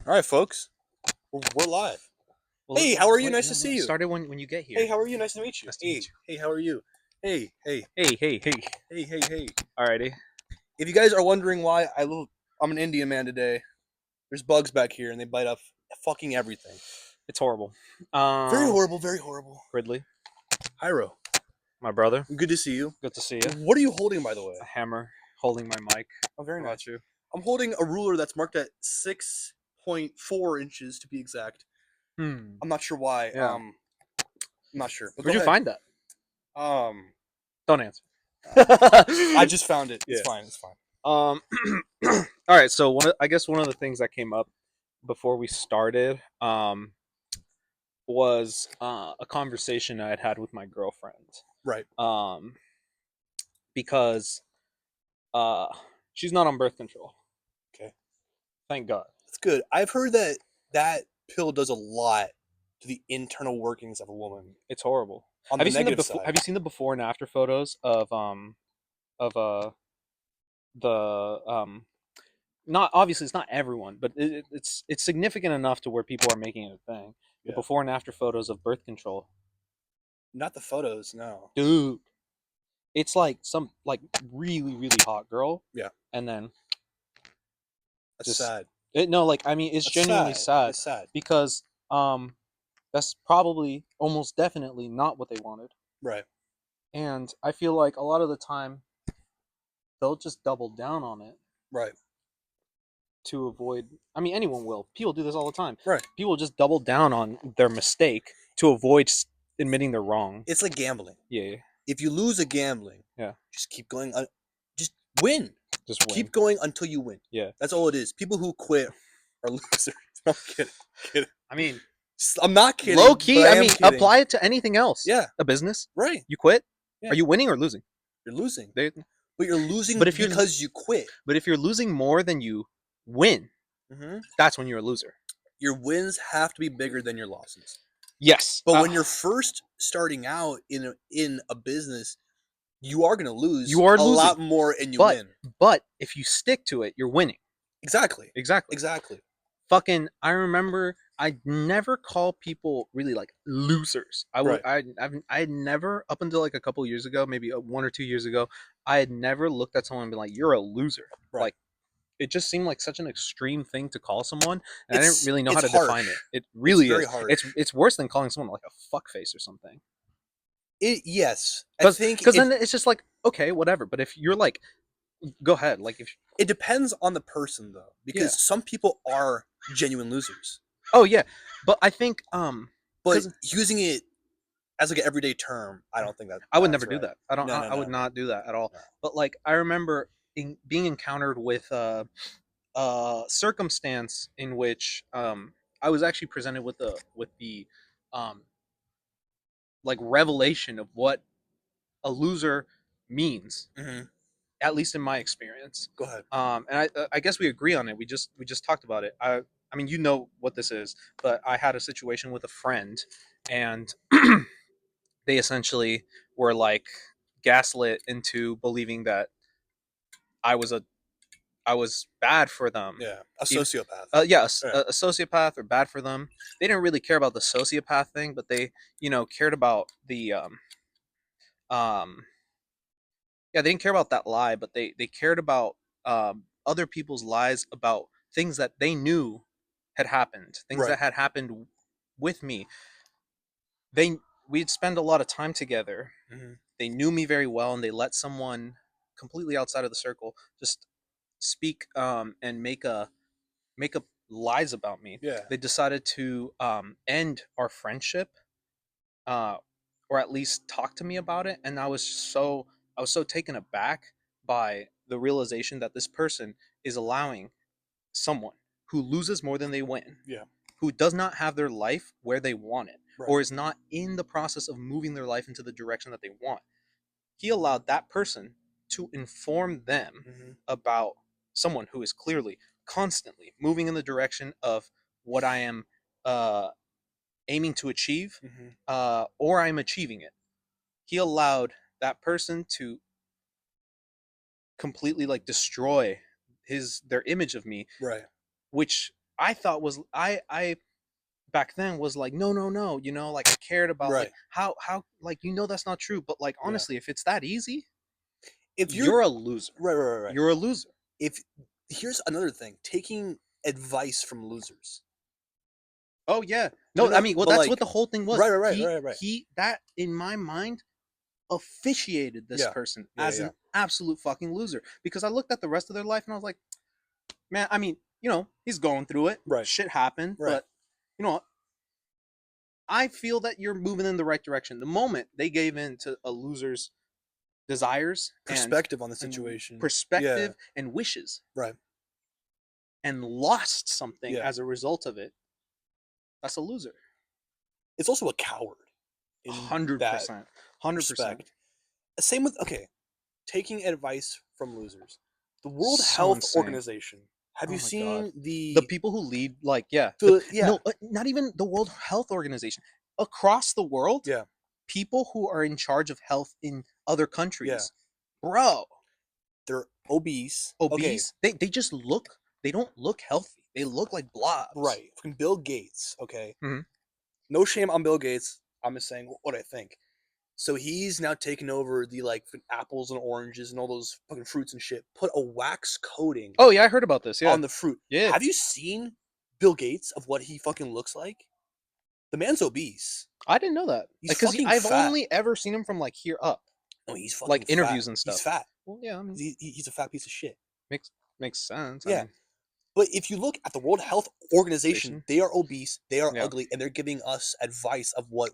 All right, folks, we're live. Well, Hey, how are you? Nice to see you. Start it when you get here. Hey, how are you? Nice to meet you. Nice to Hey, meet you. hey, how are you? Hey, hey, Hey. hey, hey, hey. Alrighty. If you guys are wondering why I'm an Indian man today, there's bugs back here and they bite up fucking everything. It's horrible. Very horrible, very horrible. Ridley, Hyro, my brother. good to see you. Good to see you. What are you holding, by the way? A hammer holding my mic. Oh, very How nice. about you? I'm holding a ruler that's marked at 6.4 inches to be exact. I'm not sure why. Yeah. I'm not sure. But Where'd go you ahead. find that? Don't answer. I just found it. It's Yeah. fine. It's fine. All right. So I guess one of the things that came up before we started was a conversation I had with my girlfriend. Right. Because she's not on birth control. Okay. Thank God. That's good. I've heard that pill does a lot to the internal workings of a woman. It's horrible. On Have the you seen the negative before? side. Have you seen the before and after photos of the not obviously it's not everyone, but it's significant enough to where people are making it a thing. The Yeah. before and after photos of birth control, Not the photos, no. dude. It's like some like really hot girl. Yeah. And then That's just sad. no, like I mean, it's That's genuinely sad It's sad. because that's probably almost definitely not what they wanted. Right. And I feel like a lot of the time they'll just double down on it Right. to avoid. I mean, anyone will. People do this all the time. Right. People just double down on their mistake to avoid admitting they're wrong. It's like gambling. Yeah. If you lose a gambling, Yeah. just keep going. Just win. Just win. Keep going until you win. Yeah. That's all it is. People who quit are losers. I'm kidding. I mean, I'm not kidding. low key. I mean, kidding. Apply it to anything else. Yeah. A business. Right. You quit. Yeah. Are you winning or losing? You're losing. But you're losing because you quit. But if you're losing more than you win, that's when you're a loser. Your wins have to be bigger than your losses. Yes. But when you're first starting out in a business, you are going to lose a lot more and you win. But if you stick to it, you're winning. Exactly. Exactly. Fucking, I remember I never call people really like losers. I had never, up until like a couple years ago, maybe 1 or 2 years ago, I had never looked at someone and been like, "You're a loser." Right. Like, it just seemed like such an extreme thing to call someone, and I didn't really know how to harsh. define it. It really very is. Harsh. It's worse than calling someone like a fuckface or something. Yes, I think because then it's just like, okay, whatever. But if you're like, go ahead. Like, if it depends on the person though, because some people are genuine losers. Oh yeah, but I think but using it as like an everyday term, I don't think that I would never do that. I don't. I would not do that at all. No. But like, I remember being encountered with circumstance in which I was actually presented with the like revelation of what a loser means, at least in my experience. Go ahead. And I guess we agree on it. We just talked about it. I mean, you know what this is, but I had a situation with a friend, and they essentially were like gaslit into believing that I was bad for them. Yeah, a sociopath. A sociopath or bad for them. They didn't really care about the sociopath thing, but they, cared about the they didn't care about that lie, but they cared about other people's lies about things that they knew had happened, things that had happened with me. We'd spend a lot of time together. They knew me very well, and they let someone completely outside of the circle just speak and make up lies about me. They decided to end our friendship, or at least talk to me about it, and I was so taken aback by the realization that this person is allowing someone who loses more than they win, who does not have their life where they want it, or is not in the process of moving their life into the direction that they want. He allowed that person to inform them about someone who is clearly constantly moving in the direction of what I am aiming to achieve, or I'm achieving it. He allowed that person to completely like destroy their image of me, which I thought was I back then was like, no, you know, like I cared about like Right. how like you know that's not true, but like Yeah. honestly, if it's that easy, If you're a loser. right. You're a loser. If here's another thing, taking advice from losers. Oh yeah. No, No, I no, mean, well, but that's like, what the whole thing was. right. He that in my mind officiated this Yeah. person Yeah, as yeah. an absolute fucking loser because I looked at the rest of their life and I was like, man, I mean, you know, he's going through it. Right. Shit happened, Right. but you know, I feel that you're moving in the right direction. The moment they gave in to a loser's desires Perspective on the and situation. perspective Yeah. and wishes Right. and lost something Yeah. as a result of it, that's a loser. It's also a coward in that 100%. 100%. respect. Same with taking advice from losers. The World So Health insane. Organization. Have Oh you my god. seen The people who lead, like, yeah, yeah, no, not even the World Health Organization. Across the world, yeah, people who are in charge of health in other yeah. countries, bro, They're obese. Okay, obese. They just look. They don't look healthy. They look like blobs. right. Fucking Bill Gates. Okay, Mhm. no shame on Bill Gates. I'm just saying what I think. So he's now taken over the like apples and oranges and all those fucking fruits and shit. Put a wax coating Oh yeah, I heard about this. Yeah, on the fruit. yeah. Have you seen Bill Gates of what he fucking looks like? The man's obese. I didn't know that He's because fucking I've fat. only ever seen him from like here up, No, he's like fucking fat. interviews and He's stuff. fat. Well, yeah, I mean, He's a fat piece of shit. makes sense. I Yeah. mean, But if you look at the World Health Organization, station. they are obese, they are Yeah, ugly, and they're giving us advice of what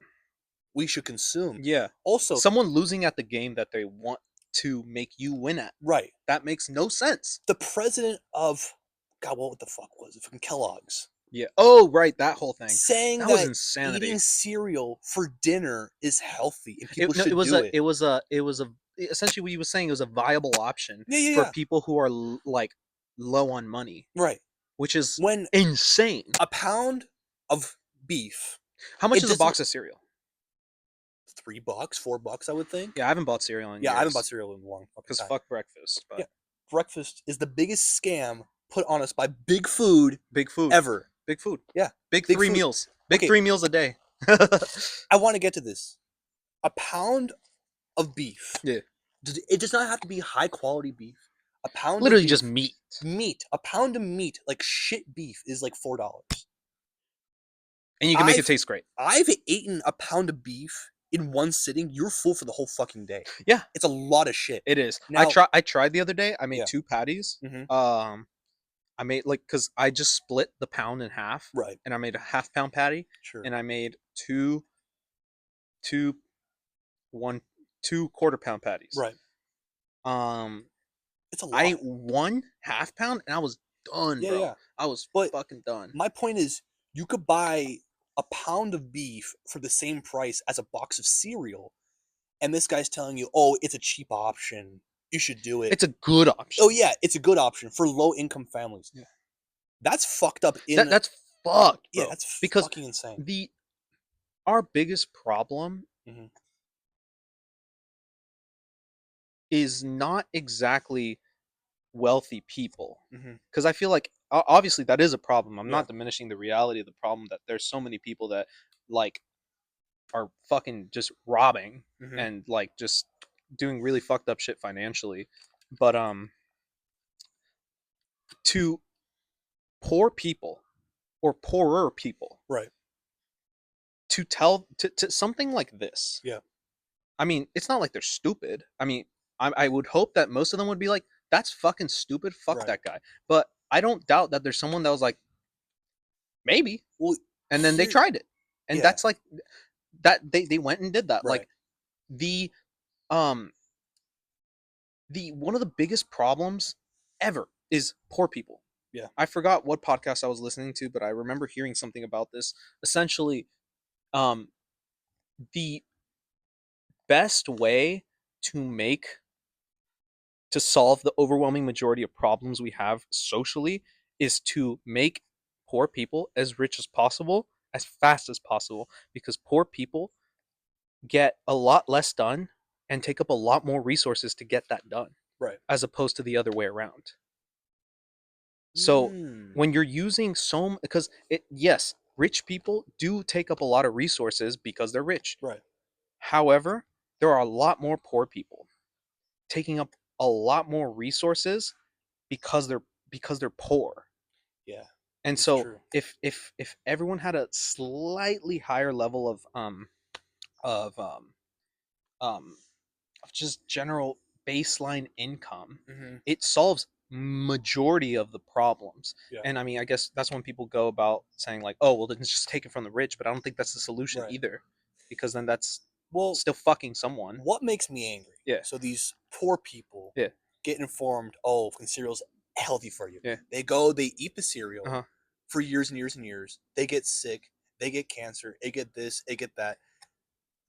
we should consume. yeah. Also, Someone losing at the game that they want to make you win at. right, That makes no sense. the president of God, what the fuck was it from Kellogg's Yeah. Oh, right, that whole thing. saying That was that insanity. eating cereal for dinner is healthy and people No, should do it. it was a essentially what he was saying. It was a viable option for Yeah. people who are like low on money, Right. which is When insane. a pound of beef, How much it is a doesn't box of cereal? $3, $4, I would think. Yeah, I haven't bought cereal in Yeah, I haven't bought years cereal in a long fucking because time. fuck breakfast. But Yeah, breakfast is the biggest scam put on us by big food big food, ever. big food. Yeah, Big big three food. meals, big Okay. 3 meals a day. I want to get to this. A pound of beef. Yeah, It does not have to be high quality beef. A pound literally of beef, just meat. meat. A pound of meat, like shit beef, is like $4. And you can make it taste great. I've eaten a pound of beef in one sitting. You're full for the whole fucking day. Yeah, It's a lot of shit. it is. Now, I tried the other day. I made yeah, 2 patties. mhm, I made like because I just split the pound in half, right, and I made a half-pound patty, sure, and I made two one 2 quarter-pound patties. right. Um, It's a I lot. ate 1 half-pound, and I was done, Yeah, bro. yeah. I was But fucking done. my point is, you could buy a pound of beef for the same price as a box of cereal, and this guy's telling you, "Oh, it's a cheap option. You should do it." It's a good option. Oh yeah, it's a good option for low income families. Yeah. That's fucked up. In That's fucked, yeah, bro. that's Because fucking insane. our biggest problem Mhm. is not exactly wealthy people, Mhm. because I feel like obviously that is a problem. I'm Yeah. not diminishing the reality of the problem that there's so many people that like are fucking just robbing Mhm. and like just doing really fucked up shit financially. But to poor people or poorer people Right. to tell to something like this. Yeah. I mean, it's not like they're stupid. I mean, I would hope that most of them would be like, that's fucking stupid. Fuck Right. that guy. But I don't doubt that there's someone that was like, maybe. Well, And then they here, tried it. And yeah. that's like that they went and did that. Right. Like the um the one of the biggest problems ever is poor people. Yeah. I forgot what podcast I was listening to, but I remember hearing something about this. Essentially, um the best way to make to solve the overwhelming majority of problems we have socially is to make poor people as rich as possible as fast as possible, because poor people get a lot less done and take up a lot more resources to get that done Right. as opposed to the other way around. So Mm. when you're using because yes, rich people do take up a lot of resources because they're rich. Right. However, there are a lot more poor people taking up a lot more resources because they're poor. Yeah. And It's so true. if everyone had a slightly higher level of um um of just general baseline income, Mm-hmm. it solves majority of the problems. Yeah. And I mean, I guess that's when people go about saying like, "Oh, well, then just take it from the rich." But I don't think that's the solution Right. either, because then that's Well, still fucking someone. what makes me angry? Yeah, So these poor people yeah, get informed, oh, fucking cereal's healthy for you. yeah. They go, they eat the Uh cereal huh. for years and years and years. They get sick. They get cancer. They get this. They get that.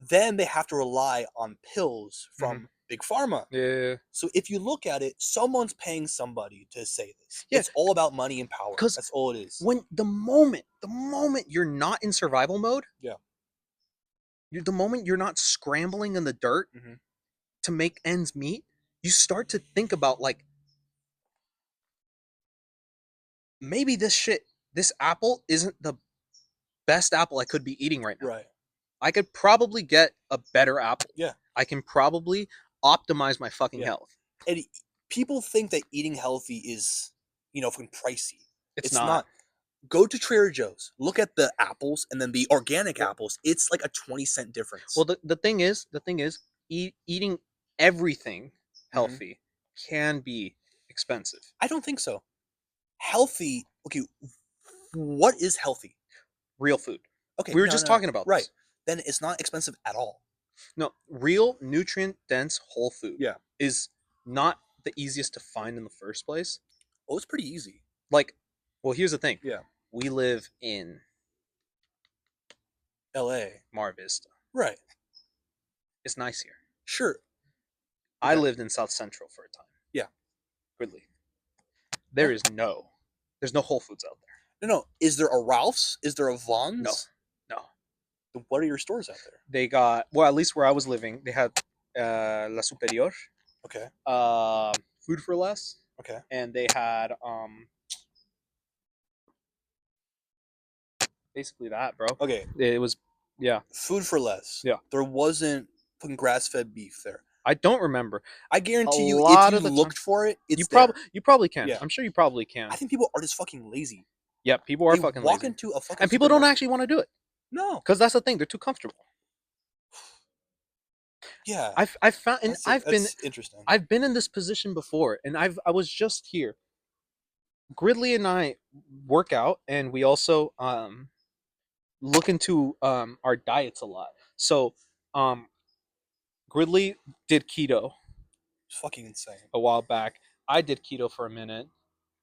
Then they have to rely on pills Mm-hmm. from Big Pharma. Yeah, So if you look at it, someone's paying somebody to say this. yeah. It's all about money and power. Because That's all it is. when the moment you're not in survival mode, Yeah. the moment you're not scrambling in the dirt Mm-hmm. to make ends meet, you start to think about like, maybe this apple isn't the best apple I could be eating right now. Right. I could probably get a better apple. Yeah. I can probably optimize my fucking Yeah. health. And people think that eating healthy is, fucking pricey. It's It's not. not. Go to Trader Joe's. Look at the apples and then the organic Well, apples. It's like a 20-cent difference. well, the thing is, eating everything Mm-hmm. healthy can be expensive. I don't think so. Healthy. Okay, what is healthy? Real food. Okay, We were no, just no, no. talking about Right. this. Then it's not expensive at all. No, real nutrient dense whole food Yeah. is not the easiest to find in the first place. Oh, it's pretty easy. Like, well, here's the thing. Yeah. We live in L.A. Mar Vista. Right. It's nice here. Sure. I Okay. lived in South Central for a time. Yeah. Ridley. Yeah. There's no Whole Foods out there. No. Is there a Ralph's? Is there a No, Vaughn's? no. Then what are your stores out there? They got, well, at least where I was living, they had La Superior, Okay. Food for Less, Okay. and they had basically that, bro. Okay. It was, yeah, Food for Less. yeah. There wasn't fucking grass-fed beef there. I don't remember. I A guarantee you, if lot you of the time, looked for it, it's there. you probably can. Yeah. I'm sure you probably can. I think people are just fucking lazy. Yeah, people are They fucking walk lazy, into a fucking and people don't supermarket. actually want to do it No. because that's the thing. They're too comfortable. Yeah. I've found, and That's interesting. I've been in this position before, and I was just here. Gridley and I work out, and we also look into our diets a lot. So um, Gridley did keto It's fucking insane. a while back. I did keto for a minute.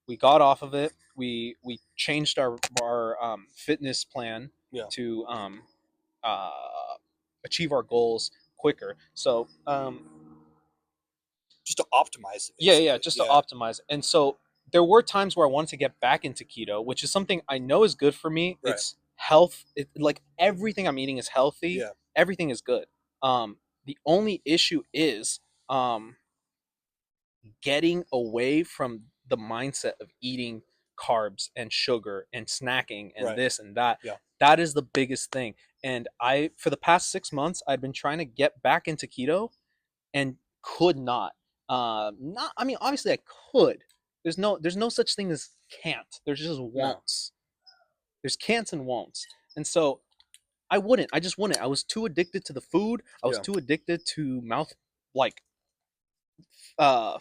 We got off of it. We changed our fitness plan Yeah. to uh, achieve our goals quicker. So Just to optimize it, yeah, basically. just to optimize it. And so there were times where I wanted to get back into keto, which is something I know is good for me. Right. It's health. Like everything I'm eating is healthy. Yeah. Everything is good. The only issue is getting away from the mindset of eating carbs and sugar and snacking and Right. this and that. Yeah. That is the biggest thing. And for the past 6 months, I've been trying to get back into keto and could not. Not. I mean, obviously I could. There's no such thing as can't. There's just won'ts. There's can'ts and won'ts. And so I wouldn't. I just wouldn't. I was too addicted to the food. I was Yeah. too addicted to mouth like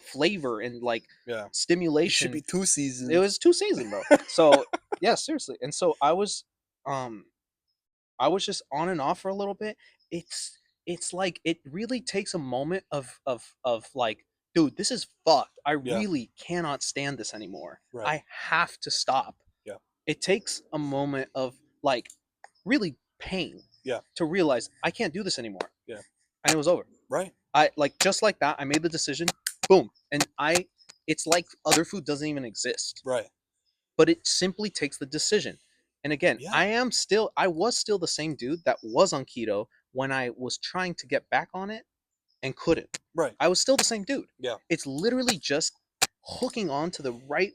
flavor and like Yeah. It should stimulation. be 2 seasons. It was 2 seasons, bro. So yeah, seriously. And so I was just on and off for a little bit. It's like it really takes a moment of like, dude, this is fucked. I Yeah. really cannot stand this anymore. Right. I have to stop. Yeah. It takes a moment of like really pain. Yeah. To realize I can't do this anymore. Yeah. And it was over. Right. I like just like that. I made the decision. Boom. And it's like other food doesn't even exist. Right. But it simply takes the decision. And again, Yeah. I was still the same dude that was on keto when I was trying to get back on it and couldn't. Right. I was still the same dude. Yeah. It's literally just hooking on to the right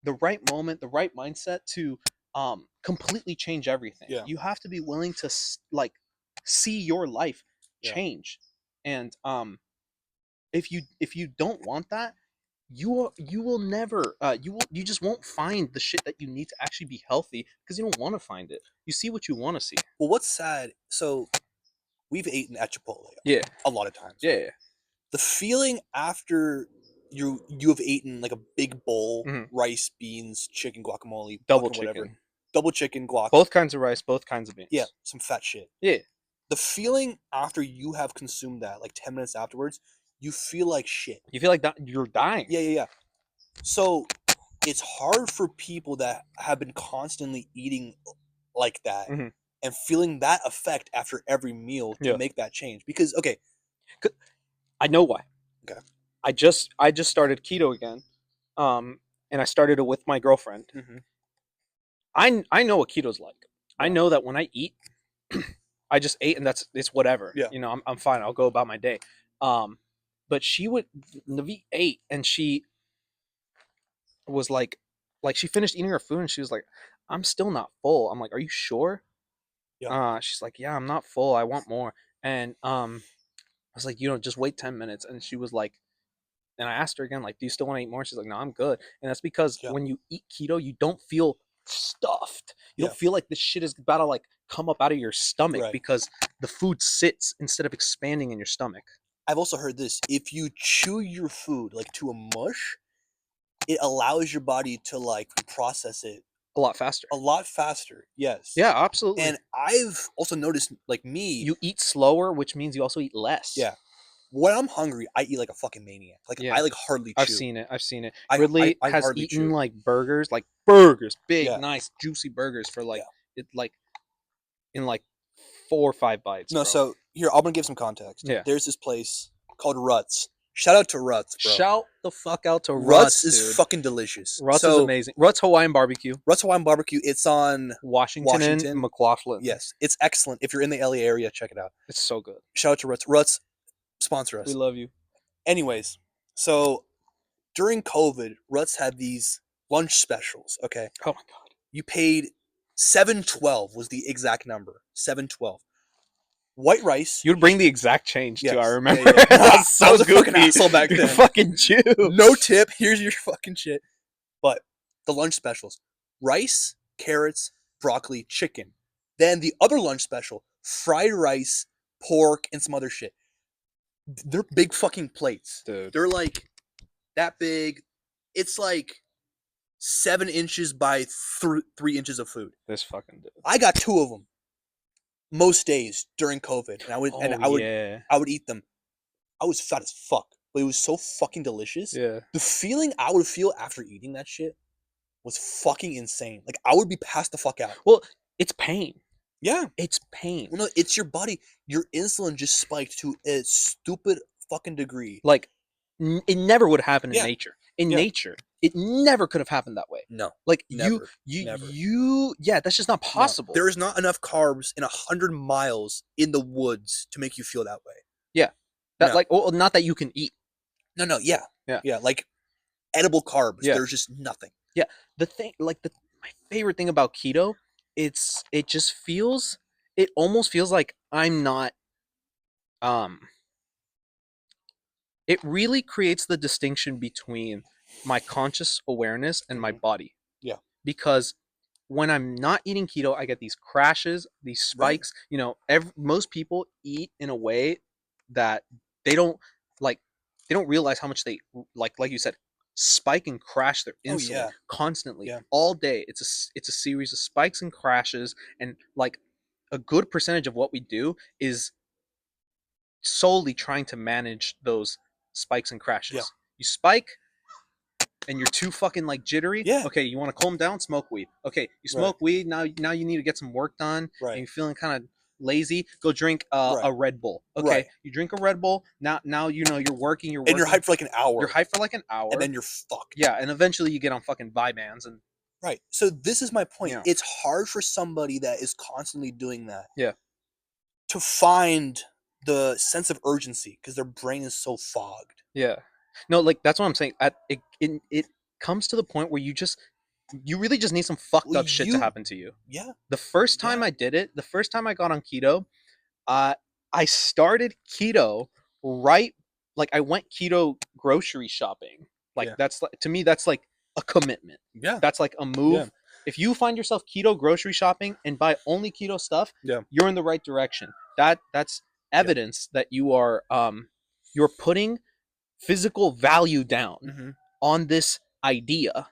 the right moment, the right mindset to completely change everything. Yeah. You have to be willing to like see your life Yeah. change. And if you don't want that, you will never you just won't find the shit that you need to actually be healthy because you don't want to find it. You see what you want to see. Well, what's sad? So we've eaten at Chipotle Yeah. a lot of times. Yeah. The feeling after you have eaten like a big bowl, Mhm. rice, beans, chicken, guacamole, Double fucking whatever, chicken. double chicken, guac, Both kinds of rice, both kinds of beans. yeah, some fat shit. Yeah. The feeling after you have consumed that, like 10 minutes afterwards, you feel like shit. You feel like you're dying. Yeah. So it's hard for people that have been constantly eating like that Mhm. and feeling that effect after every meal to Yeah. make that change. Because okay, I know why. Okay. I just started keto again, and I started it with my girlfriend. Mhm. I know what keto's like. I Yeah. know that when I eat, I just ate and it's whatever. Yeah. You know, I'm fine. I'll go about my day. But she would Navi ate and she was like she finished eating her food and she was like, I'm still not full. I'm like, are you sure? Yeah. She's like, yeah, I'm not full. I want more. And I was like, just wait 10 minutes. And she was like, and I asked her again, like, do you still want to eat more? She's like, no, I'm good. And that's because Yeah. when you eat keto, you don't feel stuffed. You Yeah. don't feel like this shit is about to like come up out of your stomach Right. because the food sits instead of expanding in your stomach. I've also heard this. If you chew your food like to a mush, it allows your body to like process it A lot faster. a lot faster. Yes. Yeah, absolutely. And I've also noticed, like me, You eat slower, which means you also eat less. yeah. When I'm hungry, I eat like a fucking maniac. Like Yeah. I like hardly chew. I've seen it. I Ridley I has hardly eaten chew. like burgers, big, Yeah. nice, juicy burgers for like Yeah. it like in like 4 or 5 bites. No, bro. so here I'm gonna give some context. Yeah. There's this place called Ruts. Shout out to Ruts, bro. Shout the fuck out to Ruts is dude. fucking delicious. Ruts is amazing. Ruts Hawaiian barbecue. Ruts Hawaiian barbecue. It's on Washington and McLaughlin. Yes, it's excellent. If you're in the LA area, check it out. It's so good. Shout out to Ruts. Ruts, sponsor us. We love you. Anyways, so during COVID, Ruts had these lunch specials. Okay. Oh my god. You paid $7.12 was the exact number. $7.12. White rice. You'd bring the exact change too. I remember. Yeah. That's so I was a goofy. fucking asshole back then. Fucking Jew. No tip. Here's your fucking shit. But the lunch specials: rice, carrots, broccoli, chicken. Then the other lunch special: fried rice, pork, and some other shit. They're big fucking plates. Dude. They're like that big. It's like 7 inches by 3 inches of food. This fucking dude. I got 2 of them most days during COVID, and I would eat them. I was fat as fuck, but it was so fucking delicious. Yeah. The feeling I would feel after eating that shit was fucking insane. Like I would be passed the fuck out. Well, it's pain. Yeah, it's pain. Well, no, it's your body. Your insulin just spiked to a stupid fucking degree. Like it never would happen in nature. In nature, it never could have happened that way. No, like never. Yeah, that's just not possible. No. There is not enough carbs in 100 miles in the woods to make you feel that way. Yeah, that not that you can eat. No, yeah, like edible carbs. Yeah. There's just nothing. Yeah, the thing, like my favorite thing about keto, it almost feels like I'm not. It really creates the distinction between my conscious awareness and my body. Yeah. Because when I'm not eating keto, I get these crashes, these spikes. Right. You know, most people eat in a way that they don't realize how much they like you said, spike and crash their insulin constantly all day. It's a series of spikes and crashes, and like a good percentage of what we do is solely trying to manage those spikes and crashes. Yeah. You spike and you're too fucking like jittery. Yeah. Okay, you want to calm down? Smoke weed. Okay, you smoke weed. Now you need to get some work done. Right. And you're feeling kind of lazy. Go drink a Red Bull. Okay, you drink a Red Bull. Now you know you're working. And you're hyped for like an hour. You're hyped for like an hour. And then you're fucked. Yeah, and eventually you get on fucking Vyvanse and. Right. So this is my point. Yeah. It's hard for somebody that is constantly doing that. Yeah. To find the sense of urgency because their brain is so fogged. Yeah. No, like that's what I'm saying. It comes to the point where you just You really just need some fucked up shit to happen to you. Yeah. The first time I did it, the first time I got on keto, I started keto right, like I went keto grocery shopping. Like that's like, to me that's like a commitment. Yeah. That's like a move. Yeah. If you find yourself keto grocery shopping and buy only keto stuff, you're in the right direction. That's evidence that you're putting physical value down on this idea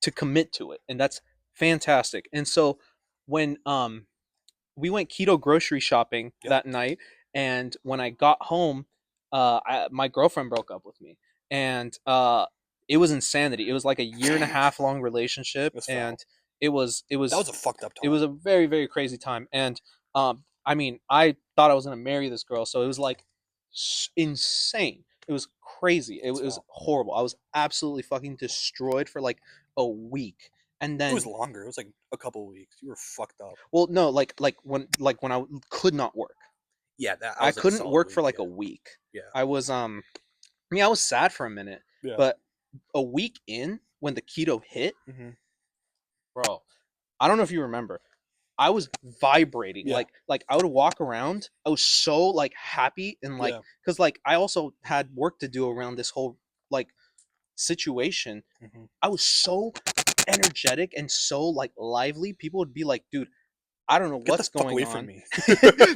to commit to it, and that's fantastic. And so when we went keto grocery shopping that night, and when I got home, my girlfriend broke up with me, and it was insanity. It was like a year and a half long relationship, and it was that was a fucked up time. It was a very, very crazy time, and I mean, I thought I was gonna marry this girl, so it was like insane. It was crazy. It was horrible. I was absolutely fucking destroyed for like a week. And then it was longer. It was like a couple of weeks. You were fucked up. Well, no, like when I could not work. Yeah, that I couldn't work for like a week. Yeah, I was I mean, I was sad for a minute, but a week in, when the keto hit, bro, I don't know if you remember, I was vibrating. Like I would walk around. I was so like happy and like, because like I also had work to do around this whole like situation. I was so energetic and so like lively. People would be like, dude, I don't know what's going on. From me.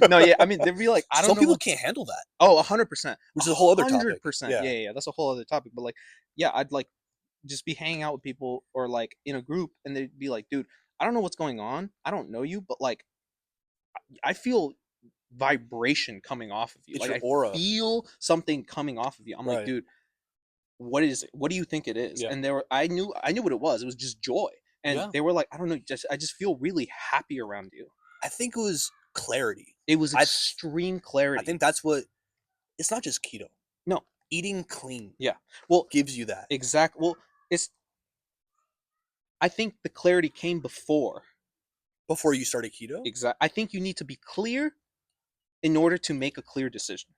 No, yeah, I mean, they'd be like, I don't know. Some people can't handle that. Oh, 100%. Which is a whole other topic. 100%. Yeah, that's a whole other topic. But like, yeah, I'd like just be hanging out with people or like in a group, and they'd be like, dude, I don't know what's going on. I don't know you, but like, I feel vibration coming off of you. It's like, your aura. I feel something coming off of you. I'm like, dude, what is it? What do you think it is? And I knew what it was. It was just joy. And they were like, I don't know, I just feel really happy around you. I think it was clarity. It was extreme clarity. I think that's what. It's not just keto. No, eating clean. Yeah, well, gives you that exact. Well, it's. I think the clarity came before you started keto. Exactly. I think you need to be clear in order to make a clear decision.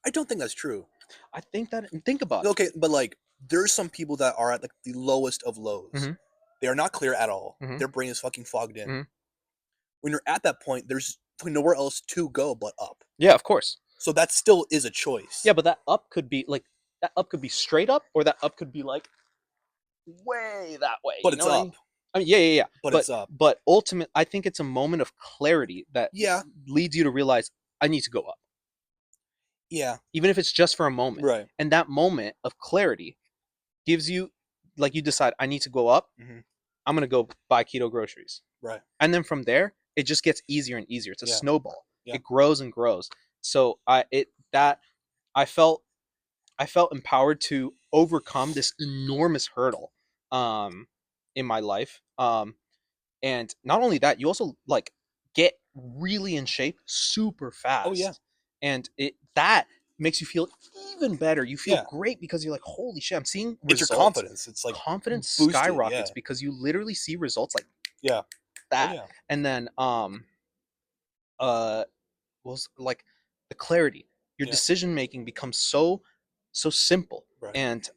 I don't think that's true. I think that. Think about it. Okay, but like, there's some people that are at like the lowest of lows. They are not clear at all. Their brain is fucking fogged in. When you're at that point, there's nowhere else to go but up. Yeah, of course. So that still is a choice. Yeah, but that up could be like, that up could be straight up, or that up could be like way that way. But it's up. I mean, yeah. But it's up. But ultimately, I think it's a moment of clarity that leads you to realize, I need to go up. Yeah. Even if it's just for a moment. Right. And that moment of clarity gives you, like, you decide, I need to go up. I'm going to go buy keto groceries. Right. And then from there, it just gets easier and easier. It's a snowball. Yeah. It grows and grows. So I felt empowered to overcome this enormous hurdle in my life. And not only that, you also like get really in shape super fast. Oh yeah. And that makes you feel even better. You feel great because you're like, holy shit, I'm seeing results. It's your confidence. It's like confidence boosted, skyrockets because you literally see results like that. Oh, yeah. And then was like the clarity. Your decision making becomes so simple. Right. And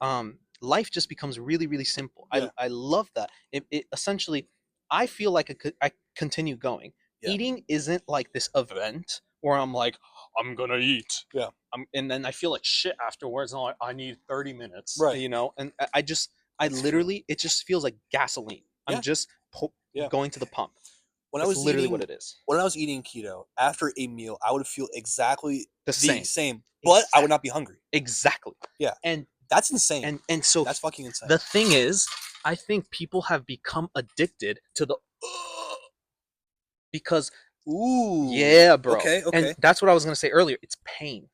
life just becomes really, really simple. Yeah. I love that. It essentially, I feel like I continue going. Yeah. Eating isn't like this event where I'm like, I'm gonna eat. Yeah. And then I feel like shit afterwards. And I'm like, I need 30 minutes. Right. You know, and I literally, it just feels like gasoline. Yeah. I'm just going to the pump. That's literally what it is. When I was eating keto, after a meal, I would feel exactly the same, but I would not be hungry. Exactly. Yeah. And that's insane. And so that's fucking insane. The thing is, I think people have become addicted to the because yeah, bro. Okay. And that's what I was gonna say earlier. It's pain.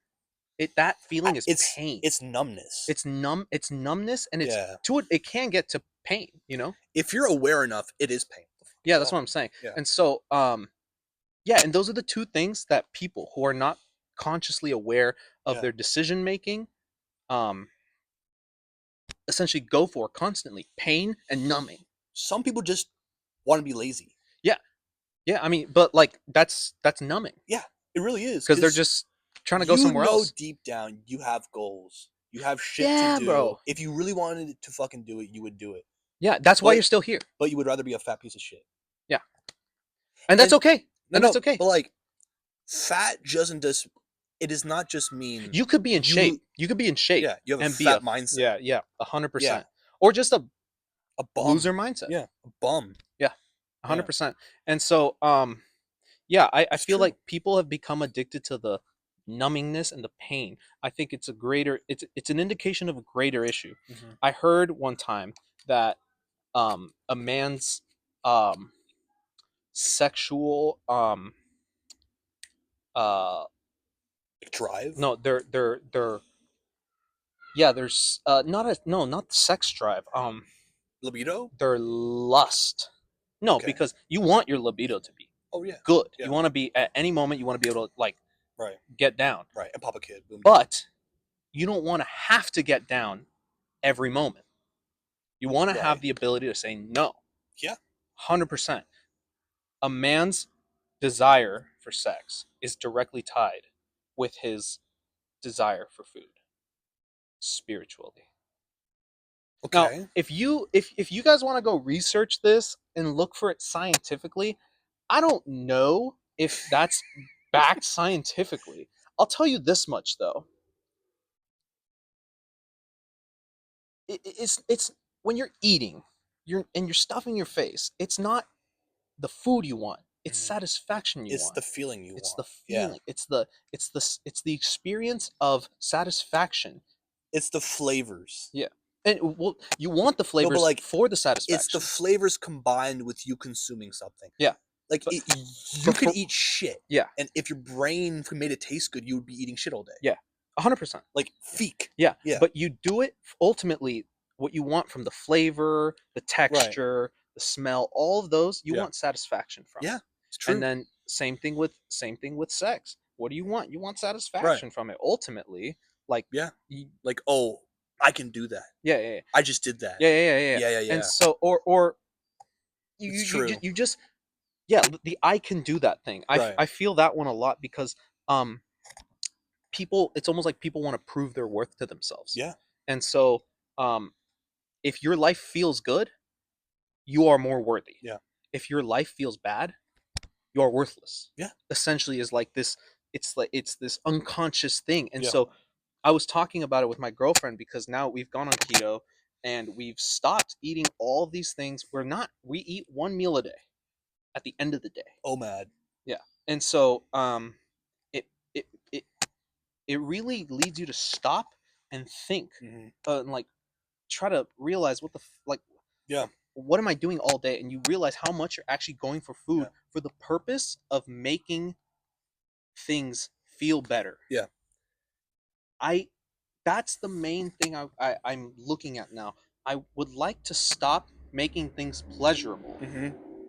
That feeling is pain. It's numbness. It's numbness, and it's to it. It can get to pain. You know, if you're aware enough, it is pain. Yeah, that's what I'm saying. Yeah. And so, and those are the two things that people who are not consciously aware of their decision making, essentially go for constantly: pain and numbing. Some people just want to be lazy. Yeah. I mean, but like that's numbing. Yeah, it really is, because they're just trying to go somewhere else. Deep down, you have goals. You have shit to do. Bro. If you really wanted to fucking do it, you would do it. Yeah, that's why you're still here. But you would rather be a fat piece of shit. Yeah. And that's okay. And that's okay. But like, fat doesn't just, it does not just mean you could be in shape. You could be in shape. Yeah, you have a fat mindset. Yeah, 100%. Or just a bum. Loser mindset. Yeah, a bum. Yeah, 100%. And so, yeah, I feel like people have become addicted to the numbingness and the pain. I think it's it's an indication of a greater issue. I heard one time that a man's sexual drive. No, they're yeah. There's not the sex drive. Libido. Their lust. No, because you want your libido to be good. Yeah. You want to be at any moment. You want to be able to like get down. Right, and pop a kid. Boom. But you don't want to have to get down every moment. You want to have the ability to say no. Yeah. 100%. A man's desire for sex is directly tied with his desire for food spiritually. Okay. Now, if you guys want to go research this and look for it scientifically, I don't know if that's backed scientifically. I'll tell you this much though. It's when you're eating, you're stuffing your face. It's not the food you want. It's satisfaction you want. It's the feeling you want. It's the feeling. Yeah. It's the experience of satisfaction. It's the flavors. Yeah. And well, you want the flavors for the satisfaction. It's the flavors combined with you consuming something. Yeah. Like you could eat shit. Yeah. And if your brain made it taste good, you would be eating shit all day. Yeah. 100%. Like feek. Yeah. Yeah. But you do it ultimately what you want from the flavor, the texture, the smell, all of those, you want satisfaction from. Yeah. It's true. And then same thing with sex. What do you want? You want satisfaction from it. Ultimately, like like, oh, I can do that. Yeah. I just did that. Yeah. And so or you just the I can do that thing. I feel that one a lot because people, it's almost like people want to prove their worth to themselves. Yeah. And so if your life feels good, you are more worthy. Yeah. If your life feels bad, you are worthless. Yeah. Essentially is like this, it's this unconscious thing. And so I was talking about it with my girlfriend because now we've gone on keto and we've stopped eating all of these things. We eat one meal a day at the end of the day. Oh, mad. Yeah. And so it really leads you to stop and think and like try to realize what what am I doing all day? And you realize how much you're actually going for food for the purpose of making things feel better. Yeah. That's the main thing I'm looking at now. I would like to stop making things pleasurable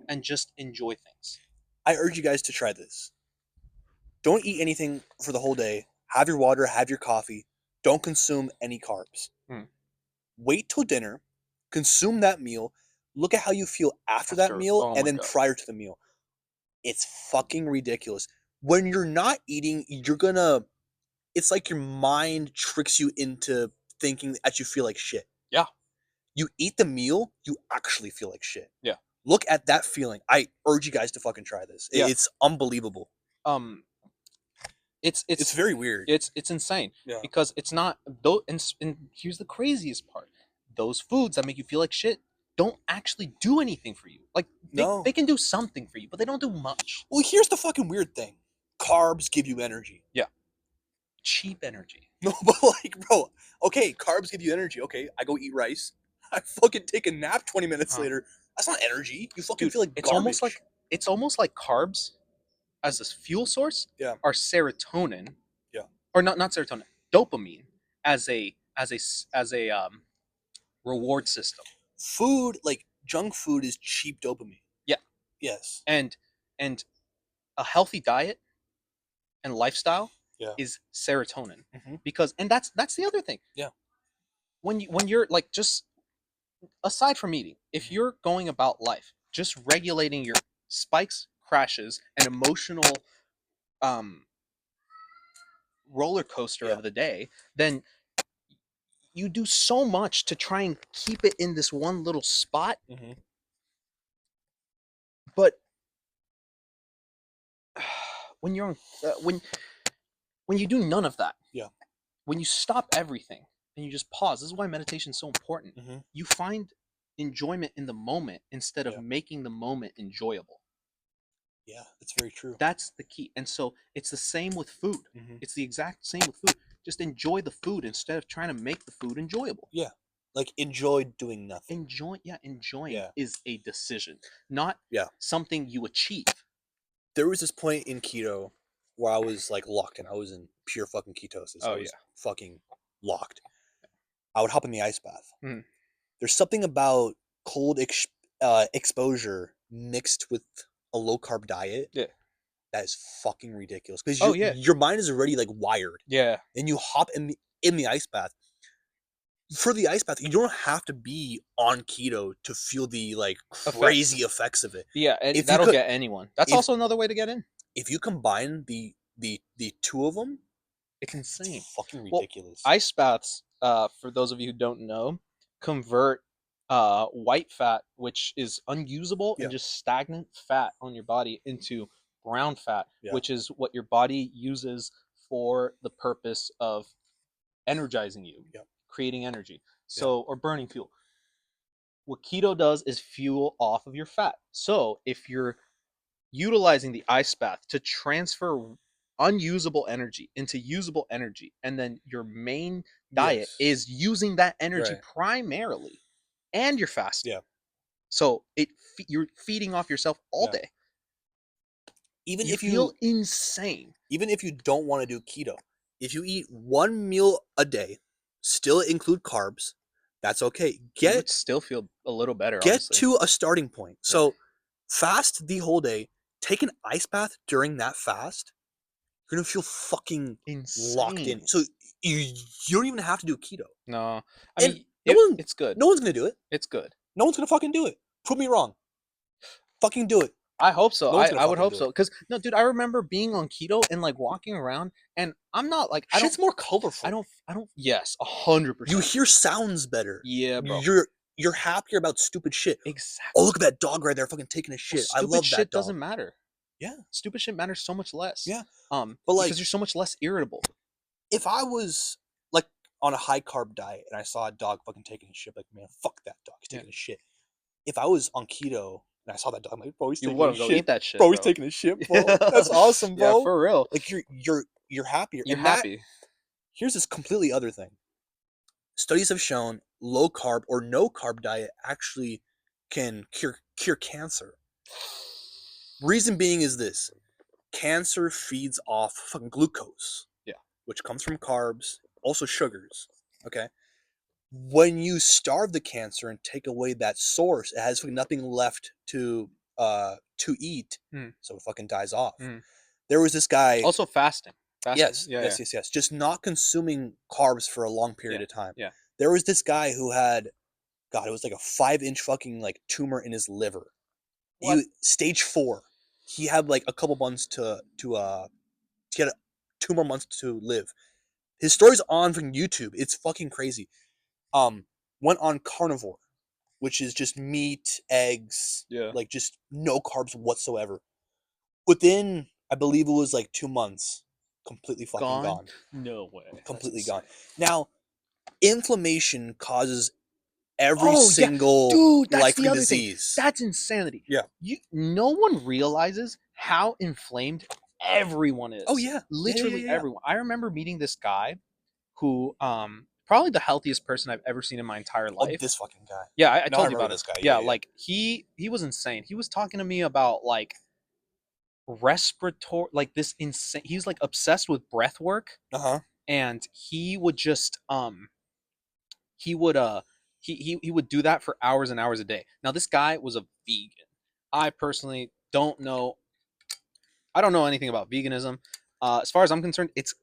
and just enjoy things. I urge you guys to try this. Don't eat anything for the whole day. Have your water, have your coffee. Don't consume any carbs. Wait till dinner, consume that meal, look at how you feel after that meal, and then prior to the meal. It's fucking ridiculous. When you're not eating, it's like your mind tricks you into thinking that you feel like shit. Yeah. You eat the meal, you actually feel like shit. Yeah. Look at that feeling. I urge you guys to fucking try this. Yeah. It's unbelievable. It's very weird. It's insane. Yeah. Because it's not though. And here's the craziest part: those foods that make you feel like shit don't actually do anything for you. Like they can do something for you, but they don't do much. Well, here's the fucking weird thing: carbs give you energy. Yeah. Cheap energy. No, but like, bro, okay, carbs give you energy. Okay, I go eat rice. I fucking take a nap 20 minutes later. That's not energy. You fucking feel like garbage. It's almost like carbs as a fuel source are serotonin. Yeah. Or not serotonin, dopamine as a reward system. Food, like junk food, is cheap dopamine. Yeah. Yes. And a healthy diet and lifestyle is serotonin. Because that's the other thing. Yeah. When you're like, just aside from eating, if you're going about life just regulating your spikes, crashes, and emotional roller coaster of the day, then you do so much to try and keep it in this one little spot, but when you're when you do none of that, when you stop everything and you just pause, this is why meditation is so important. You find enjoyment in the moment instead of making the moment enjoyable. Yeah, that's very true. That's the key. And so it's the same with food. It's the exact same with food. Just enjoy the food instead of trying to make the food enjoyable. Yeah. Like, enjoy doing nothing. Enjoying is a decision, not something you achieve. There was this point in keto where I was like locked in. I was in pure fucking ketosis. I was fucking locked. I would hop in the ice bath. There's something about cold exposure mixed with a low carb diet. That is fucking ridiculous. Because your mind is already like wired. And you hop in the ice bath. For the ice bath, you don't have to be on keto to feel the like crazy effects of it. Yeah, and that'll get anyone. That's also another way to get in. If you combine the two of them, it's insane. It's fucking ridiculous. Well, ice baths, for those of you who don't know, convert white fat, which is unusable and just stagnant fat on your body, into brown fat, which is what your body uses for the purpose of energizing you, creating energy, or burning fuel. What keto does is fuel off of your fat. So if you're utilizing the ice bath to transfer unusable energy into usable energy, and then your main diet is using that energy primarily, and you're fasting, so you're feeding off yourself all day. Even if you feel insane, even if you don't want to do keto, if you eat one meal a day, still include carbs, that's okay. You would still feel a little better. Get honestly. to a starting point. So fast the whole day, take an ice bath during that fast, you're gonna feel fucking insane. Locked in. So you don't even have to do keto. No, I mean, it's good. No one's gonna do it. It's good. No one's gonna fucking do it. Prove me wrong. Fucking do it. I hope so. I would hope so. Because no, dude, I remember being on keto and like walking around, and I'm not like shit's more colorful. I don't. Yes, 100%. You hear sounds better. Yeah, bro. You're happier about stupid shit. Exactly. Oh, look at that dog right there, fucking taking a shit. I love that shit dog. Doesn't matter. Yeah. Stupid shit matters so much less. Yeah. But like, because you're so much less irritable. If I was like on a high carb diet and I saw a dog fucking taking a shit, like, man, fuck that dog. He's taking a shit. If I was on keto and I saw that dog, I'm like, bro, he's taking a shit. Eat that shit, bro. He's taking a shit, bro. That's awesome, bro. Yeah, for real. Like you're happier. You're happy. Here's this completely other thing. Studies have shown low carb or no carb diet actually can cure cancer. Reason being is this: cancer feeds off fucking glucose, which comes from carbs, also sugars. Okay, when you starve the cancer and take away that source, it has nothing left to eat, so it fucking dies off. There was this guy also fasting. Yes. Just not consuming carbs for a long period of time. There was this guy who had, God, it was like a 5-inch fucking like tumor in his liver. Stage 4. He had like a couple months he had 2 more months to live. His story's on from YouTube. It's fucking crazy. Went on carnivore, which is just meat, eggs, like just no carbs whatsoever. Within, I believe it was like 2 months, completely fucking gone. No way. Completely gone. Now, inflammation causes every single dude, that's life the other disease. Thing. That's insanity. Yeah. No one realizes how inflamed everyone is. Oh yeah. Literally everyone. I remember meeting this guy who probably the healthiest person I've ever seen in my entire life. Oh, this fucking guy. Yeah, I told you about this guy. Yeah, like he was insane. He was talking to me about like respiratory, like this insane. He's like obsessed with breath work. And he would just he would do that for hours and hours a day. Now this guy was a vegan. I personally don't know anything about veganism. As far as I'm concerned, it's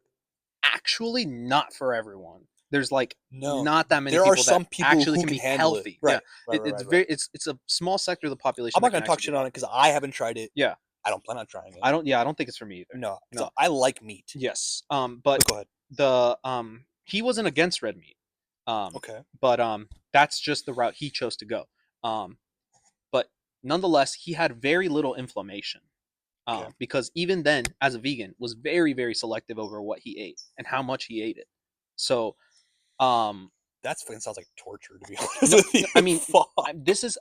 actually not for everyone. There's like not that many there people are some that people actually who can be handle healthy. Right. It's a small sector of the population. I'm not gonna talk shit on it because I haven't tried it. Yeah. I don't plan on trying it. I don't think it's for me either. No. I like meat. Yes. But go ahead. he wasn't against red meat. Okay. But that's just the route he chose to go. But nonetheless, he had very little inflammation. Okay. Because even then, as a vegan, was very, very selective over what he ate and how much he ate it. So, That fucking sounds like torture, to be honest no, with you. I mean, Fuck. this is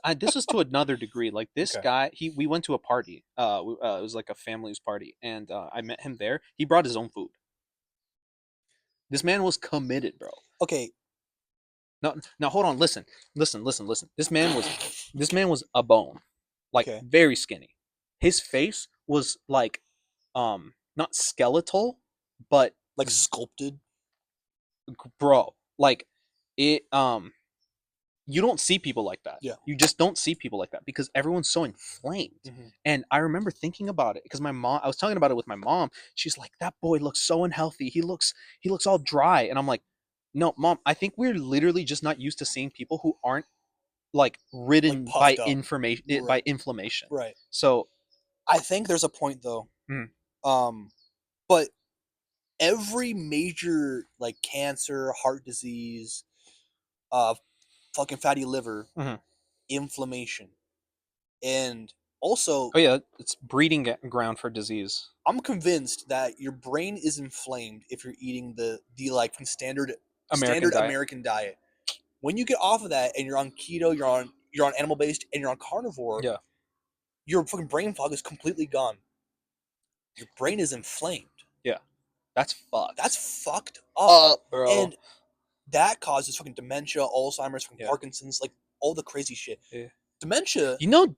to another degree. Like this Okay. guy, we went to a party. It was like a family's party, and I met him there. He brought his own food. This man was committed, bro. Okay. Now hold on. Listen. This man was a bone, like Okay. very skinny. His face was like, not skeletal, but Like sculpted. bro, like it. You don't see people like that. Yeah. You just don't see people like that because everyone's so inflamed. Mm-hmm. And I remember thinking about it because my mom, I was talking about it with my mom. She's like, "That boy looks so unhealthy. He looks all dry." And I'm like, "No, mom, I think we're literally just not used to seeing people who aren't like Like ridden puffed by up. information by Right. inflammation." Right. So, I think there's a point though. mm, But every major like cancer, heart disease, uh, fucking fatty liver, mhm. inflammation, and also Oh yeah, it's breeding ground for disease. I'm convinced that your brain is inflamed if you're eating the like American standard diet. American diet. When you get off of that and you're on keto, you're on animal based, and you're on carnivore, Yeah, your fucking brain fog is completely gone. Your brain is inflamed. yeah, that's fucked. That's fucked up, Up, bro. and that causes fucking dementia, Alzheimer's, fucking Yeah, Parkinson's, like all the crazy shit. yeah. Dementia, You know,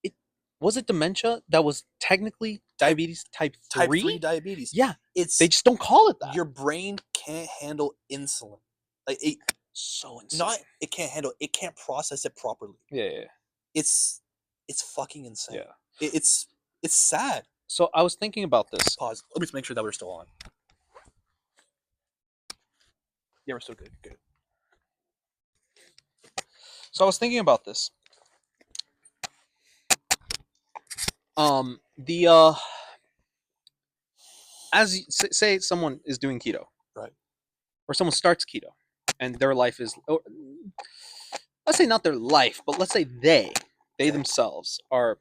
it was it dementia that was technically diabetes type type 3 3? diabetes. Yeah, they It's just don't call it that. your brain can't handle insulin. Like it So insane. not it can't handle it can't process it properly. Yeah, yeah, It's it's fucking insane. yeah. It's sad. So I was thinking about this. Pause. Let me just make sure that we're still on. Yeah, we're still good. Good. So I was thinking about this. The as say someone is doing keto, Right. or someone starts keto, and their life is, or, let's say not their life, but let's say they Okay. themselves are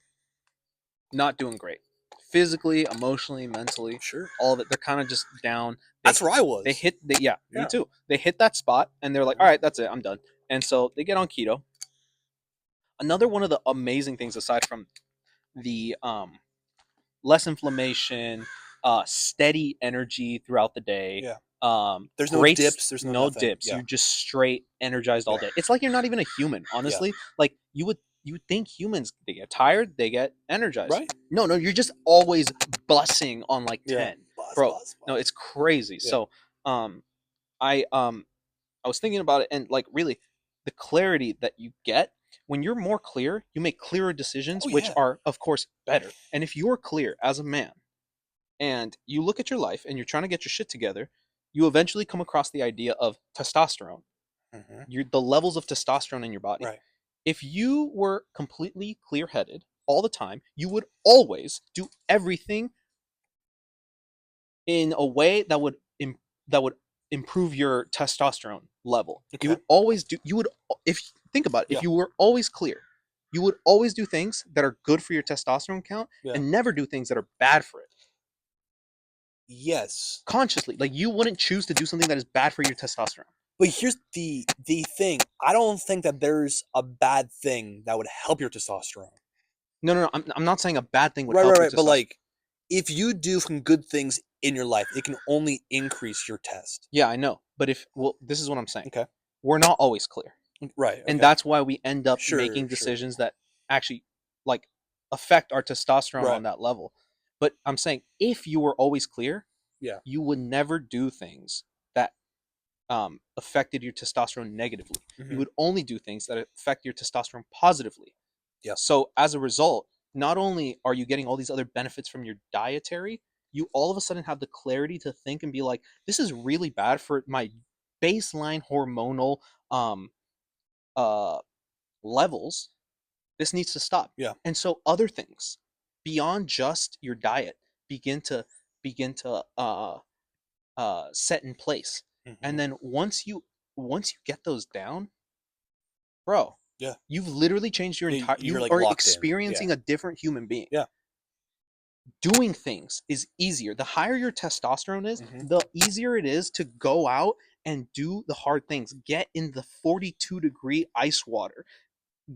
not doing great, physically, emotionally, mentally, Sure. all of it. They're kind of just down. That's where I was. They hit the Yeah. me too. They hit that spot and they're like, all right, that's it, I'm done. And so they get on keto. Another one of the amazing things, aside from the less inflammation, steady energy throughout the day. Yeah. There's no Great, dips. There's no nothing. dips. Yeah. You're just straight energized all Yeah. day. It's like you're not even a human, honestly. Like you would think humans, they get tired, they get energized. Right. No, you're just always bussing on like 10. Yeah. Bro. No, it's crazy. Yeah. So I was thinking about it, and like really the clarity that you get when you're more clear, you make clearer decisions, which are of course better. And if you're clear as a man and you look at your life and you're trying to get your shit together, you eventually come across the idea of testosterone. The levels of testosterone in your body. Right. If you were completely clear-headed all the time, you would always do everything in a way that would improve your testosterone level. Okay. You would always do. You would, if think about it, if you were always clear, you would always do things that are good for your testosterone count, and never do things that are bad for it. Yes. Consciously, like you wouldn't choose to do something that is bad for your testosterone. But here's the thing. I don't think that there's a bad thing that would help your testosterone. No. I'm not saying a bad thing would help your testosterone. But like, if you do some good things in your life, it can only increase your test. Yeah, I know. But this is what I'm saying. Okay. We're not always clear. Right. Okay. And that's why we end up making decisions that actually like affect our testosterone on that level. But I'm saying if you were always clear, you would never do things that affected your testosterone negatively. You would only do things that affect your testosterone positively. Yeah. So as a result, not only are you getting all these other benefits from your dietary, you all of a sudden have the clarity to think and be like, this is really bad for my baseline hormonal levels. This needs to stop. Yeah. And so other things beyond just your diet begin to set in place. And then once you once you get those down, bro, Yeah. you've literally changed your entire. You're, You like, are locked in. experiencing a different human being. Yeah. Doing things is easier. The higher your testosterone is, Mhm. the easier it is to go out and do the hard things. Get in the 42-degree ice water.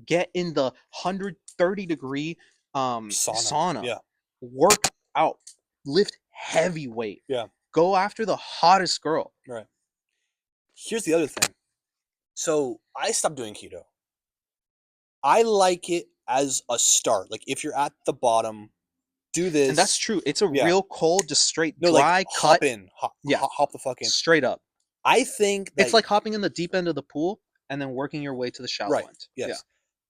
Get in the 130-degree sauna. Yeah. Work out. Lift heavy weight. Yeah. Go after the hottest girl. Right. Here's the other thing. So I stopped doing keto. I like it as a start. Like if you're at the bottom, do this. And that's true. It's a Yeah. real cold, just straight No, dry like cut. hop in. Yeah. Hop the fuck in. Straight up. I think that It's like hopping in the deep end of the pool and then working your way to the shallow end. Yes. Yeah.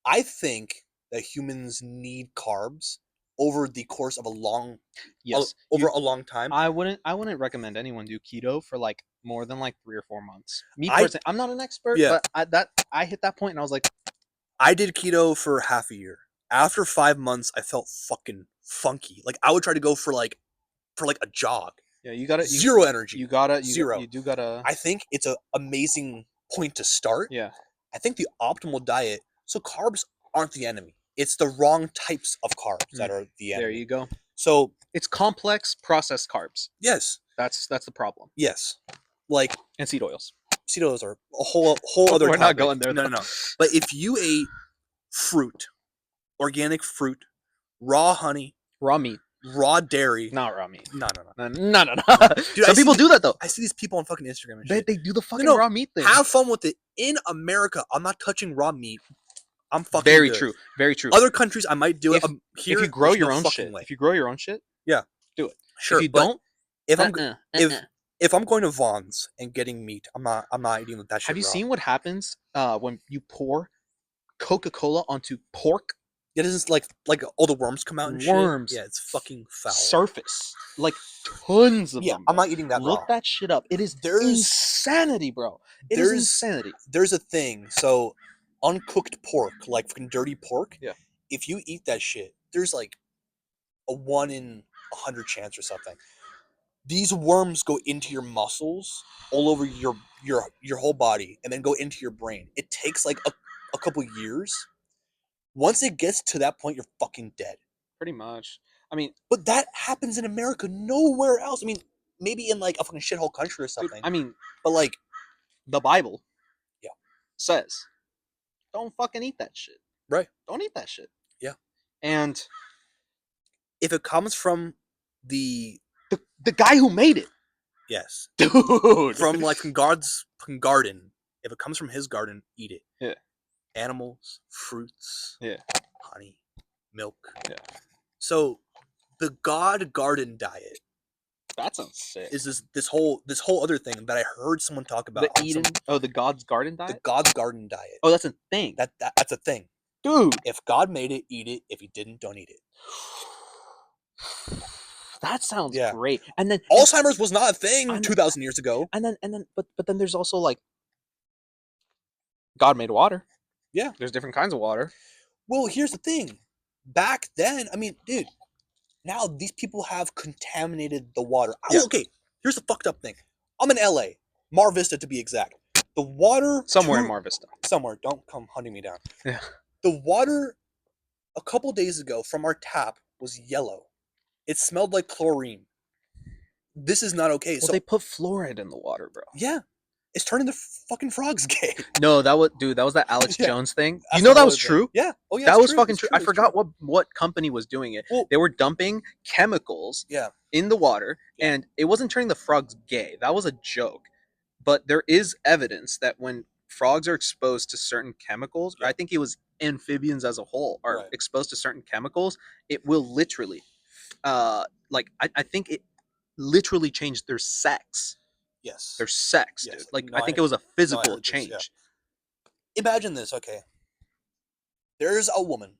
I think that humans need carbs over the course of a long Yes. over a long time. I wouldn't recommend anyone do keto for like more than like 3 or 4 months. Me I- personally, I'm not an expert, Yeah. but I hit that point and I was like, I did keto for half a year. After 5 months, I felt fucking funky. Like I would try to go for like a jog. yeah, you gotta Zero energy. Zero. You do gotta. I think it's an amazing point to start. Yeah. I think the optimal diet. So carbs aren't the enemy. It's the wrong types of carbs that are the enemy. There you go. So it's complex processed carbs. Yes. That's the problem. Yes. Like and seed oils. Seed oils are a whole other. We're topic. not going there. No. But if you ate fruit, organic fruit, raw honey, raw meat, raw dairy, not raw meat. No. Dude, some people do that though. I see these people on fucking Instagram and shit. They do the fucking No, raw meat thing. Have fun with it. In America, I'm not touching raw meat. I'm fucking very good. true. Very true. Other countries, I might do it. Here, if you grow your own shit, if you grow your own shit, yeah, do it. Sure. If you don't, if I'm going to Vaughn's and getting meat, I'm not eating that shit. Have you raw. seen what happens when you pour Coca-Cola onto pork? It isn't like all the worms come out and worms. Shit. Yeah, it's fucking foul. Surface like tons of them. I'm not eating that. Look raw. that shit up. It is insanity, bro. It is insanity. There's a thing. So uncooked pork, like fucking dirty pork. Yeah. If you eat that shit, there's like a 1 in 100 chance or something. These worms go into your muscles, all over your whole body, and then go into your brain. It takes like a couple years. Once it gets to that point, you're fucking dead. Pretty much. I mean, but that happens in America, nowhere else. I mean, maybe in like a fucking shithole country or something. Dude, I mean, but like the Bible, yeah, says, don't fucking eat that shit. Right? Don't eat that shit. Yeah. And if it comes from the guy who made it, yes, dude, from like from God's garden, if it comes from his garden, eat it. Yeah. Animals, fruits, yeah, honey, milk. Yeah. So the God garden diet. That sounds sick. Is this whole other thing that I heard someone talk about? The Eden. The God's garden diet. The God's garden diet. Oh, that's a thing. That's a thing, dude. If God made it, eat it. If he didn't, don't eat it. That sounds great. And then Alzheimer's was not a thing 2,000 years ago. And then, but then there's also like God made water. Yeah, there's different kinds of water. Well, here's the thing. Back then, I mean, dude, now these people have contaminated the water. Yeah. Okay, here's the fucked up thing. I'm in LA, Mar Vista to be exact. The water somewhere in Mar Vista. Somewhere. Don't come hunting me down. Yeah. The water a couple days ago from our tap was yellow. It smelled like chlorine. This is not okay. Well, so they put fluoride in the water, bro. Yeah. It's turning the fucking frogs gay. No, that was that Alex Jones thing. You know that was true? Yeah. Oh yeah. That was fucking true. I forgot what company was doing it. Well, they were dumping chemicals in the water, and it wasn't turning the frogs gay. That was a joke. But there is evidence that when frogs are exposed to certain chemicals, I think it was amphibians as a whole are exposed to certain chemicals, it will literally I think it literally changed their sex. Yes. Their sex, dude. Like, no, I think it was a physical change. This, yeah. Imagine this, okay. There's a woman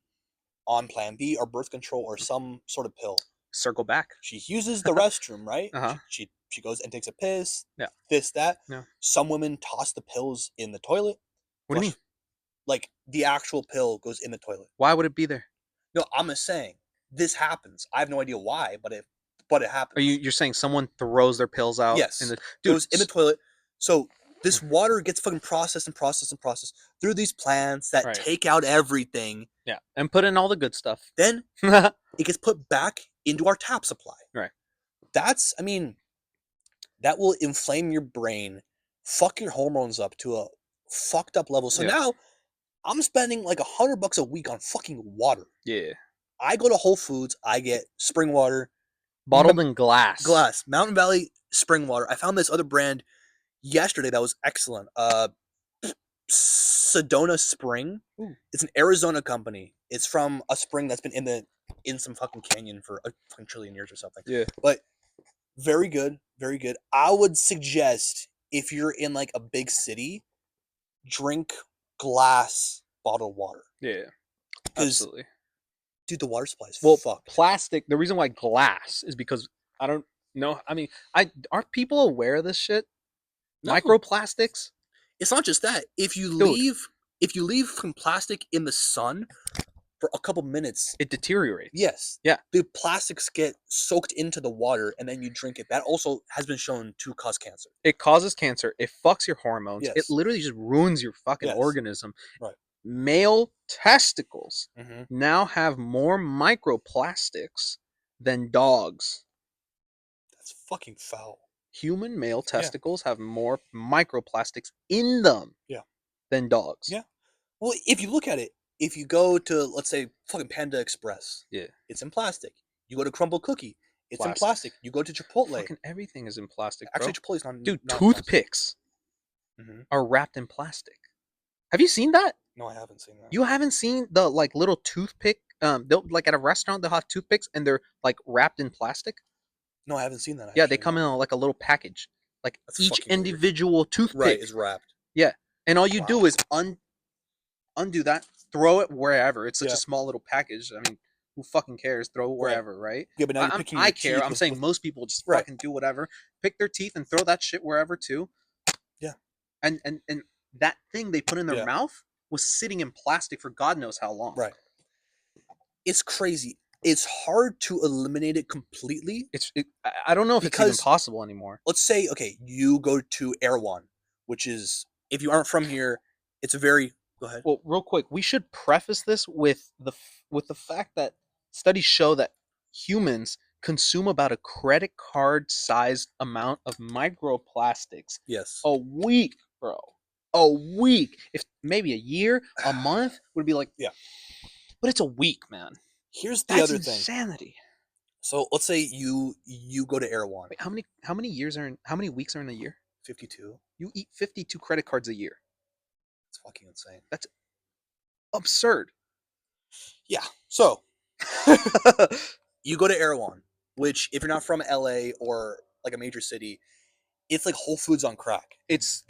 on Plan B or birth control or some sort of pill. Circle back. She uses the restroom, right? Uh-huh. She goes and takes a piss. Yeah. This, that. Yeah. Some women toss the pills in the toilet. What do you mean? Like, the actual pill goes in the toilet. Why would it be there? No, I'm just saying. This happens. I have no idea why, but it happens. You're saying someone throws their pills out? Yes. Dude, goes in the toilet. So This water gets fucking processed and processed and processed through these plants that Right. take out everything. Yeah, and put in all the good stuff. Then it gets put back into our tap supply. Right. That's, I mean, that will inflame your brain, fuck your hormones up to a fucked up level. So Yeah. now I'm spending like $100 a week on fucking water. Yeah. I go to Whole Foods, I get spring water, Bottled in glass. Mountain Valley spring water. I found this other brand yesterday that was excellent. Sedona Spring. Ooh. It's an Arizona company. It's from a spring that's been in some fucking canyon for a fucking trillion years or something. Yeah. But very good, very good. I would suggest if you're in like a big city, drink glass bottled water. Yeah. Absolutely. Dude, the water supply is fucked. Plastic. The reason why glass is because I don't know. I mean, aren't people aware of this shit? No. Microplastics. It's not just that. If you leave from plastic in the sun for a couple minutes, it deteriorates. Yes. Yeah. The plastics get soaked into the water and then you drink it. That also has been shown to cause cancer. It causes cancer. It fucks your hormones. Yes. It literally just ruins your fucking Yes. organism. Right. Male testicles now have more microplastics than dogs. That's fucking foul. Human male testicles have more microplastics in them than dogs. Yeah. Well, if you look at it, if you go to, let's say, fucking Panda Express, it's in plastic. You go to Crumble Cookie, it's in plastic. You go to Chipotle. Fucking everything is in plastic, bro. Actually, Chipotle's not. Dude, not toothpicks are wrapped in plastic. Have you seen that? No, I haven't seen that. You haven't seen the like little toothpick? They'll like at a restaurant they'll have toothpicks and they're like wrapped in plastic. No, I haven't seen that. Yeah, they come in like a little package. Like That's each fucking individual toothpick is wrapped. Yeah, and all you do is undo that, throw it wherever. It's such a small little package. I mean, who fucking cares? Throw it wherever, right? Yeah, but now you're picking your I care. teeth I'm saying most people just fucking do whatever, pick their teeth and throw that shit wherever too. Yeah, and that thing they put in their mouth was sitting in plastic for God knows how long. Right. It's crazy. It's hard to eliminate it completely. I don't know if it's even possible anymore. Let's say, okay, you go to Erewhon, which is, if you aren't from here, it's a very... Go ahead. Well, real quick, we should preface this with the fact that studies show that humans consume about a credit card sized amount of microplastics a week, bro. A week. If maybe a year, a month would be like, but it's a week, man. Here's the other thing. Insanity. So let's say you go to Erewhon. Wait, how many weeks are in a year? 52. You eat 52 credit cards a year. It's fucking insane. That's absurd. Yeah. So you go to Erewhon, which if you're not from LA or like a major city, it's like Whole Foods on crack.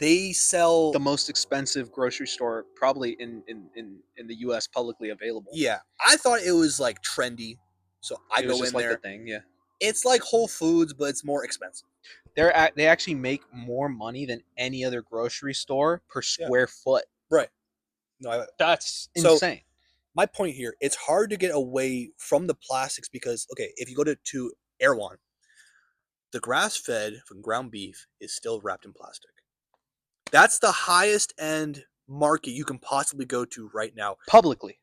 They sell the most expensive grocery store probably in the US publicly available. Yeah. I thought it was like trendy. So I go in there. The thing, yeah. It's like Whole Foods, but it's more expensive. They actually make more money than any other grocery store per square foot. Right. No, that's insane. My point here, it's hard to get away from the plastics because, okay, if you go to Erewhon, the grass-fed from ground beef is still wrapped in plastic. That's the highest end market you can possibly go to right now. Publicly.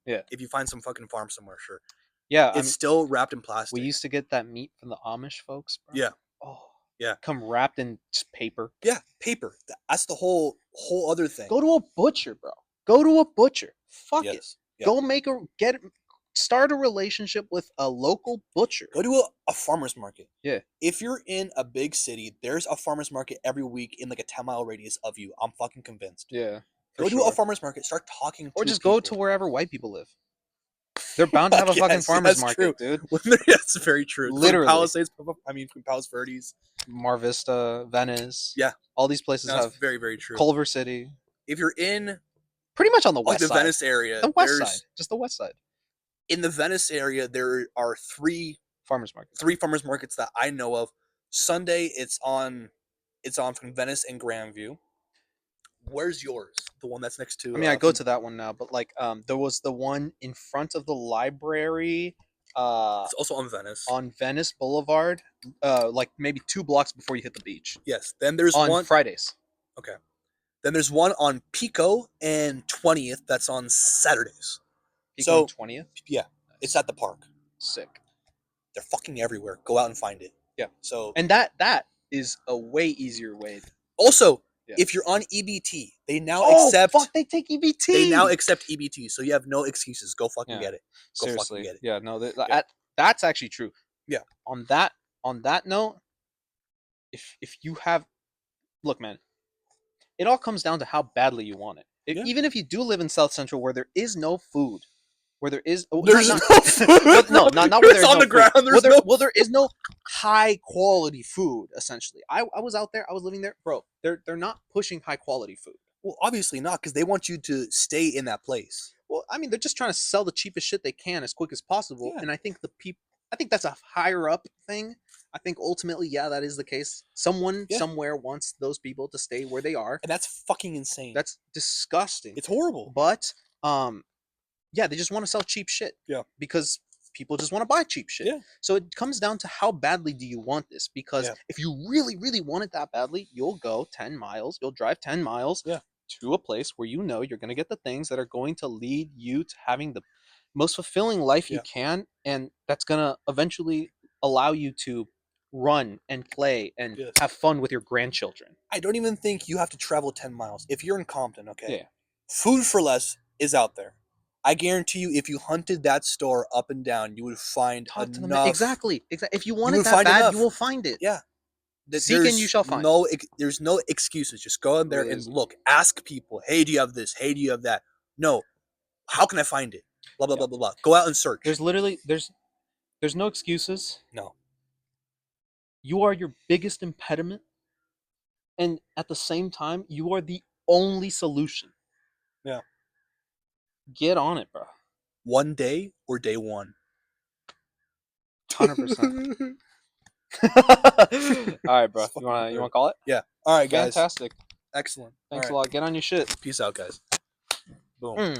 Yeah. If you find some fucking farm somewhere, sure. Yeah. It's still wrapped in plastic. We used to get that meat from the Amish folks, bro. Yeah. Oh. Yeah. Come wrapped in just paper. Yeah, paper. That's the whole other thing. Go to a butcher, bro. Go to a butcher. Fuck it. Yeah. Go start a relationship with a local butcher. Go to a farmer's market. Yeah. If you're in a big city, there's a farmer's market every week in like a 10-mile radius of you. I'm fucking convinced. Yeah. Go to a farmer's market, start talking to Or just people. go to wherever white people live. They're bound to have a fucking farmer's market, dude. That's very true. Literally. Palisades, Palos Verdes. Mar Vista, Venice. Yeah. All these places have. Very, very true. Culver City. If you're in... Pretty much on the west side. The Venice area. The west side. Just the west side. In the Venice area, there are three farmers markets that I know of. Sunday, it's on from Venice and Grandview. Where's yours? The one that's next to... I mean, I go to that one now, but like, there was the one in front of the library. It's also on Venice. On Venice Boulevard, like maybe 2 blocks before you hit the beach. Yes. Then there's on one... Fridays. Okay. Then there's one on Pico and 20th. That's on Saturdays. Pico 20th? Yeah. It's at the park. Sick. They're fucking everywhere. Go out and find it. Yeah. So and that is a way easier way. Also, if you're on EBT, they now accept. Fuck, they take EBT. They now accept EBT, so you have no excuses. Go fucking get it. Go Seriously. fucking get it. Yeah, no, that's actually true. Yeah. On that note, if you have, look, man, it all comes down to how badly you want it. Even if you do live in South Central, where there is no food, where there is there's no food. not where there's on no the ground. There is no high quality food. Essentially, I was out there. I was living there, bro. They're not pushing high quality food. Well, obviously not, because they want you to stay in that place. Well, I mean, they're just trying to sell the cheapest shit they can as quick as possible, and I think I think that's a higher up thing. I think ultimately, that is the case. Someone somewhere wants those people to stay where they are, and that's fucking insane. That's disgusting. It's horrible. But they just want to sell cheap shit. Yeah, because people just want to buy cheap shit. Yeah. So it comes down to how badly do you want this? Because if you really, really want it that badly, you'll go 10 miles. You'll drive 10 miles to a place where you know you're going to get the things that are going to lead you to having the most fulfilling life you can, and that's going to eventually allow you to run and play and have fun with your grandchildren. I don't even think you have to travel 10 miles. If you're in Compton, Food for Less is out there. I guarantee you, if you hunted that store up and down, you would find enough. Exactly. If you want it that bad, you will find it. Yeah. Seek and you shall find. There's no excuses. Just go in there and look. Ask people, hey, do you have this? Hey, do you have that? No. How can I find it? Blah, blah, blah, blah, blah. Go out and search. There's no excuses. No. You are your biggest impediment. And at the same time, you are the only solution. Yeah. Get on it, bro. One day or day one? 100%. All right, bro. You want to call it? Yeah. All right, guys. Fantastic. Excellent. Thanks a lot. Get on your shit. Peace out, guys. Boom.